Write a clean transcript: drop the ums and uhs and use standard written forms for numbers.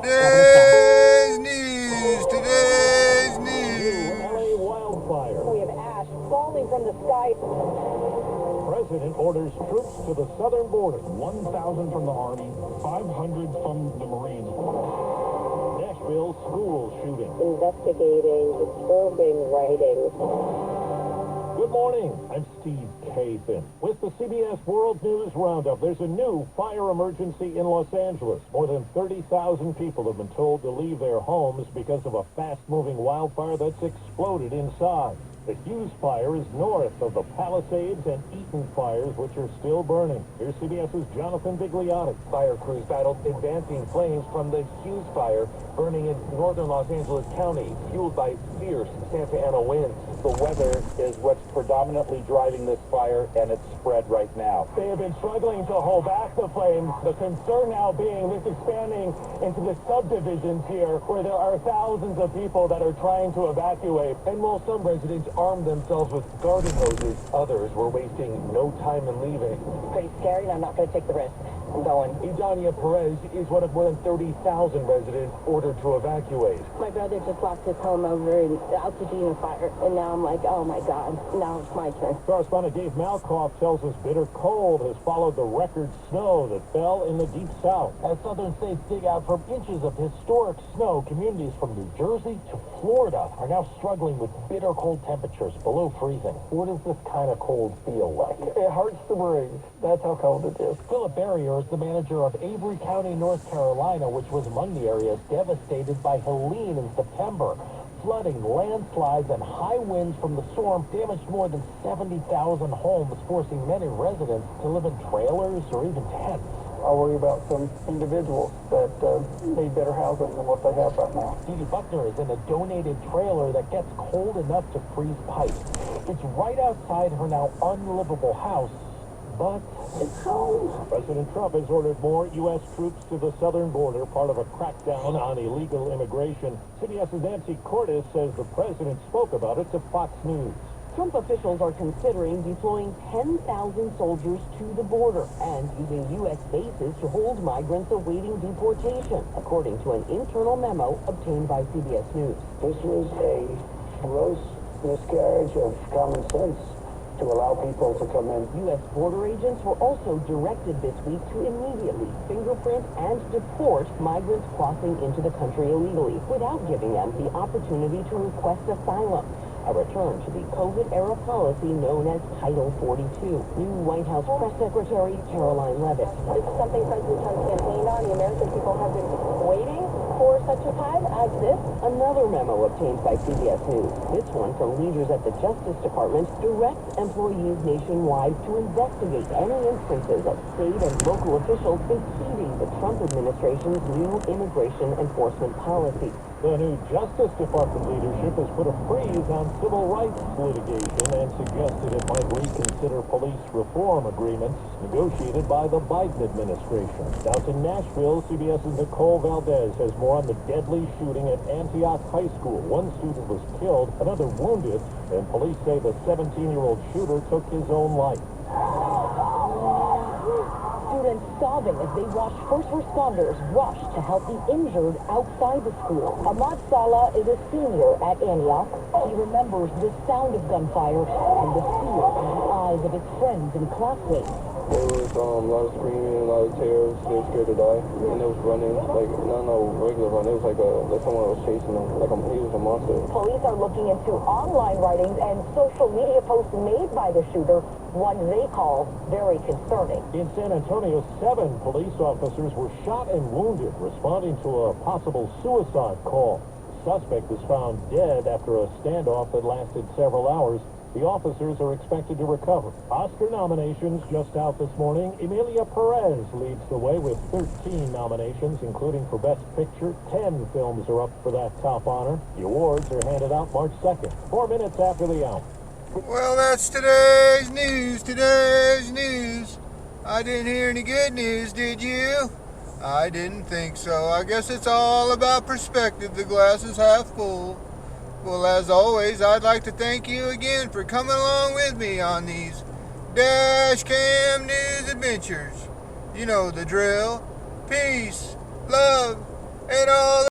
Today's news. Today's news. LA wildfire. We have ash falling from the sky. President orders troops to the southern border. 1,000 from the Army, 500 from the Marines. Nashville school shooting. Investigating disturbing writings. Good morning. I'm Steve Kathan. With the CBS World News Roundup, there's a new fire emergency in Los Angeles. More than 30,000 people have been told to leave their homes because of a fast-moving wildfire that's exploded inside. The Hughes fire is north of the Palisades and Eaton fires, which are still burning. Here's CBS's Jonathan Bigliotti. Fire crews battled advancing flames from the Hughes fire burning in northern Los Angeles County, fueled by fierce Santa Ana winds. The weather is what's predominantly driving this fire, and it's spread right now. They have been struggling to hold back the flames. The concern now being this expanding into the subdivisions here, where there are thousands of people that are trying to evacuate. And while some residents armed themselves with garden hoses, others were wasting no time in leaving. Pretty scary, and I'm not going to take the risk. I'm going. Idania Perez is one of more than 30,000 residents ordered to evacuate. My brother just lost his home over in the Altadena fire, and now I'm like, oh my God, now it's my turn. Correspondent Dave Malkoff tells us bitter cold has followed the record snow that fell in the deep south. As southern states dig out from inches of historic snow, communities from New Jersey to Florida are now struggling with bitter cold temperatures below freezing. What does this kind of cold feel like? It hurts to breathe. That's how cold it is. Philip Barrier is the manager of Avery County, North Carolina, which was among the areas devastated by Helene in September. Flooding, landslides, and high winds from the storm damaged more than 70,000 homes, forcing many residents to live in trailers or even tents. I worry about some individuals that need better housing than what they have right now. Dee Dee Buckner is in a donated trailer that gets cold enough to freeze pipes. It's right outside her now unlivable house, but It's cold. President Trump has ordered more U.S. troops to the southern border, part of a crackdown on illegal immigration. CBS's Nancy Cordes says the president spoke about it to Fox News. Trump officials are considering deploying 10,000 soldiers to the border and using U.S. bases to hold migrants awaiting deportation, according to an internal memo obtained by CBS News. This was a gross miscarriage of common sense to allow people to come in. U.S. border agents were also directed this week to immediately fingerprint and deport migrants crossing into the country illegally without giving them the opportunity to request asylum. A return to the COVID-era policy known as Title 42. New White House Press Secretary Caroline Leavitt. This is something President Trump campaigned on. The American people have been waiting for such a time as this. Another memo obtained by CBS News. This one from leaders at the Justice Department directs employees nationwide to investigate any instances of state and local officials impeding the Trump administration's new immigration enforcement policy. The new Justice Department leadership has put a freeze on civil rights litigation and suggested it might reconsider police reform agreements negotiated by the Biden administration. Now to Nashville, CBS's Nicole Valdez has more on the deadly shooting at Antioch High School. One student was killed, another wounded, and police say the 17-year-old shooter took his own life. Students sobbing as they watch first responders rush to help the injured outside the school. Ahmad Salah is a senior at Antioch. He remembers the sound of gunfire and the fear in the eyes of his friends and classmates. There was a lot of screaming, a lot of tears. They were scared to die. And they was running, like, not no regular run. It was like someone was chasing them. Like he was a monster. Police are looking into online writings and social media posts made by the shooter, one they call very concerning. In San Antonio, 7 police officers were shot and wounded responding to a possible suicide call. The suspect was found dead after a standoff that lasted several hours. The officers are expected to recover. Oscar nominations just out this morning. Emilia Perez leads the way with 13 nominations, including for Best Picture. 10 films are up for that top honor. The awards are handed out March 2nd, 4 minutes after the hour. Well, that's today's news. Today's news. I didn't hear any good news, did you? I didn't think so. I guess it's all about perspective. The glass is half full. Well, as always, I'd like to thank you again for coming along with me on these Dash Cam News adventures. You know the drill. Peace, love, Ain't all